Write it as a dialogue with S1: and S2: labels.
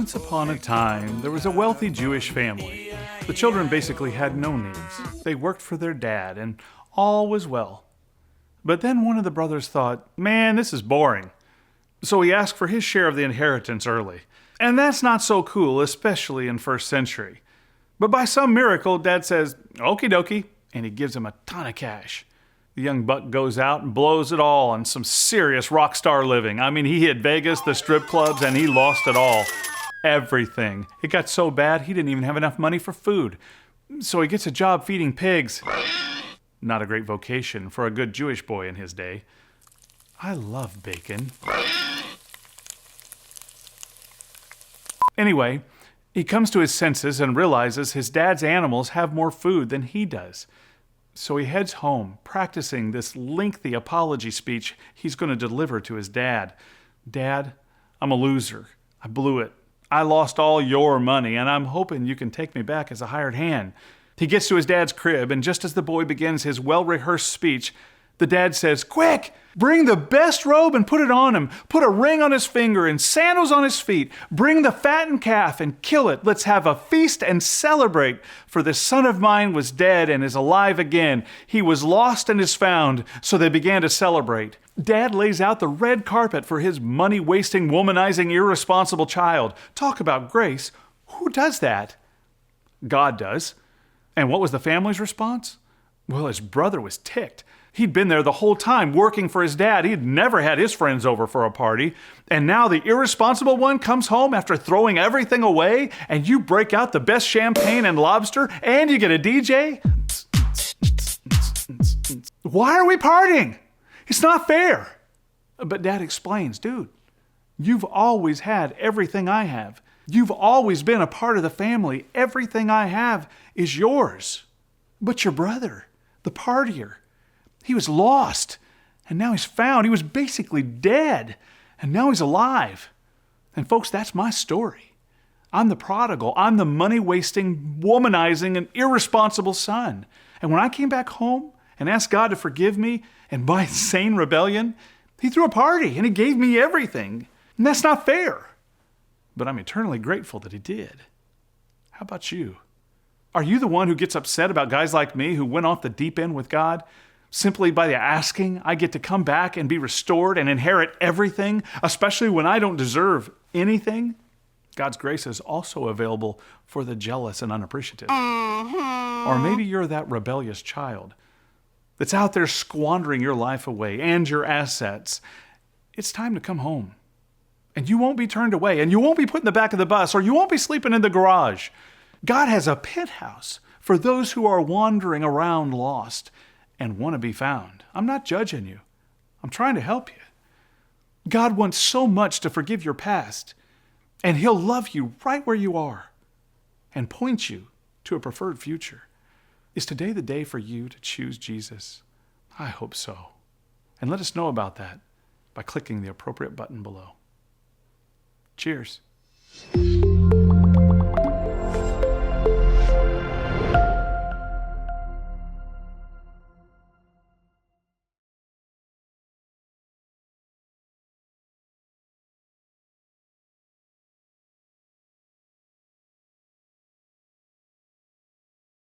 S1: Once upon a time, there was a wealthy Jewish family. The children basically had no needs. They worked for their dad, and all was well. But then one of the brothers thought, man, this is boring. So he asked for his share of the inheritance early. And that's not so cool, especially in first century. But by some miracle, Dad says, okie dokie, and he gives him a ton of cash. The young buck goes out and blows it all on some serious rock star living. I mean, he hit Vegas, the strip clubs, and he lost it all. Everything. It got so bad, he didn't even have enough money for food. So he gets a job feeding pigs. Not a great vocation for a good Jewish boy in his day. I love bacon. Anyway, he comes to his senses and realizes his dad's animals have more food than he does. So he heads home, practicing this lengthy apology speech he's going to deliver to his dad. Dad, I'm a loser. I blew it. I lost all your money, and I'm hoping you can take me back as a hired hand. He gets to his dad's crib, and just as the boy begins his well-rehearsed speech, the dad says, quick, bring the best robe and put it on him. Put a ring on his finger and sandals on his feet. Bring the fattened calf and kill it. Let's have a feast and celebrate. For this son of mine was dead and is alive again. He was lost and is found. So they began to celebrate. Dad lays out the red carpet for his money-wasting, womanizing, irresponsible child. Talk about grace. Who does that? God does. And what was the family's response? Well, his brother was ticked. He'd been there the whole time working for his dad. He'd never had his friends over for a party. And now the irresponsible one comes home after throwing everything away, and you break out the best champagne and lobster, and you get a DJ? Why are we partying? It's not fair. But Dad explains, dude, you've always had everything I have. You've always been a part of the family. Everything I have is yours. But your brother, the partier, he was lost, and now he's found. He was basically dead, and now he's alive. And folks, that's my story. I'm the prodigal. I'm the money-wasting, womanizing, and irresponsible son. And when I came back home and asked God to forgive me and my insane rebellion, he threw a party, and he gave me everything. And that's not fair. But I'm eternally grateful that he did. How about you? Are you the one who gets upset about guys like me who went off the deep end with God? Simply by the asking, I get to come back and be restored and inherit everything, especially when I don't deserve anything? God's grace is also available for the jealous and unappreciative. Or maybe you're that rebellious child that's out there squandering your life away and your assets. It's time to come home. And you won't be turned away, and you won't be put in the back of the bus, or you won't be sleeping in the garage. God has a penthouse for those who are wandering around lost and want to be found. I'm not judging you. I'm trying to help you. God wants so much to forgive your past, and he'll love you right where you are and point you to a preferred future. Is today the day for you to choose Jesus? I hope so. And let us know about that by clicking the appropriate button below. Cheers.